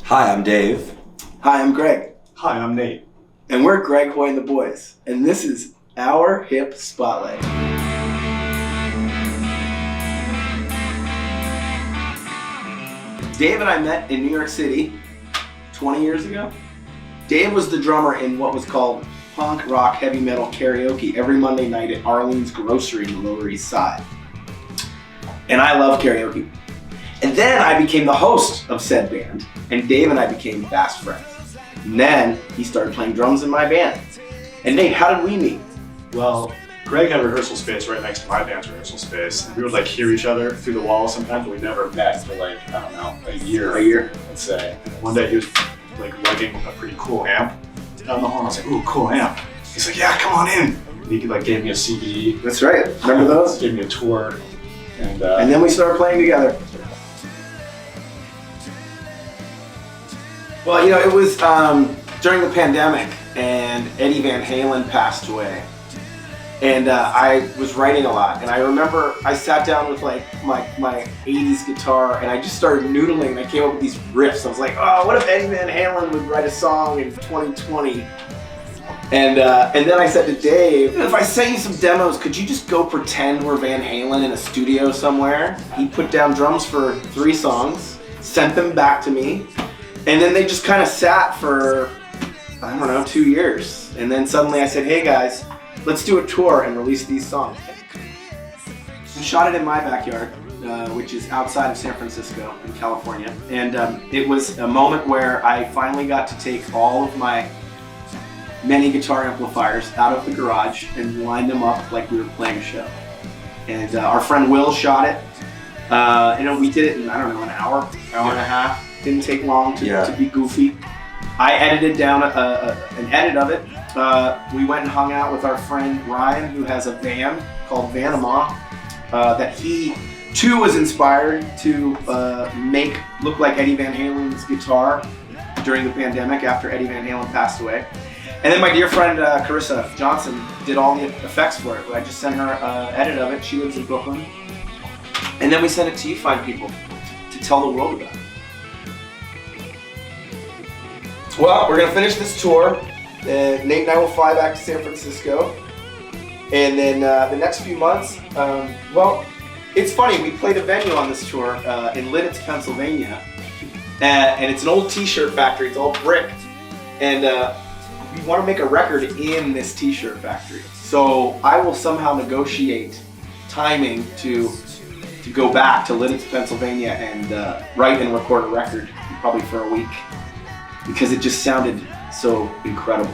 Hi, I'm Dave. Hi, I'm Greg. Hi, I'm Nate. And we're Greg, Hoy, and the boys. And this is our Hip Spotlight. Dave and I met in New York City 20 years ago. Dave was the drummer in what was called punk, rock, heavy metal karaoke every Monday night at Arlene's Grocery in the Lower East Side. And I love karaoke. And then I became the host of said band, and Dave and I became fast friends. And then he started playing drums in my band. And Nate, how did we meet? Well, Greg had a rehearsal space right next to my band's rehearsal space, and we would hear each other through the walls sometimes, but we never met for I don't know, a year, let's say. And one day he was lugging a pretty cool amp down the hall. I was like, ooh, cool amp. He's like, yeah, come on in. And he gave me a CD. That's right. Remember those? Gave me a tour. And then we started playing together. Well, it was during the pandemic, and Eddie Van Halen passed away. And I was writing a lot, and I remember I sat down with my 80s guitar, and I just started noodling, and I came up with these riffs. I was like, oh, what if Eddie Van Halen would write a song in 2020? And then I said to Dave, if I sent you some demos, could you just go pretend we're Van Halen in a studio somewhere? He put down drums for 3 songs, sent them back to me, and then they just kind of sat for, 2 years. And then suddenly I said, hey guys, let's do a tour and release these songs. We shot it in my backyard, which is outside of San Francisco in California. And it was a moment where I finally got to take all of my many guitar amplifiers out of the garage and line them up like we were playing a show. And our friend Will shot it. We did it in, an hour and a half. Didn't take long to be goofy. I edited down an edit of it. We went and hung out with our friend Ryan, who has a van called Vanama, that he too was inspired to make look like Eddie Van Halen's guitar during the pandemic after Eddie Van Halen passed away. And then my dear friend Carissa Johnson did all the effects for it. I just sent her an edit of it. She lives in Brooklyn. And then we sent it to you fine people to tell the world about it. Well, we're going to finish this tour. Nate and I will fly back to San Francisco. And then the next few months, it's funny. We played a venue on this tour in Lidditz, Pennsylvania. And it's an old t-shirt factory. It's all brick. And we want to make a record in this t-shirt factory. So I will somehow negotiate timing to go back to Lidditz, Pennsylvania and write and record a record, probably for a week, because it just sounded so incredible.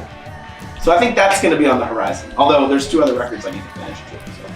So I think that's going to be on the horizon. Although there's 2 other records I need to finish too. So.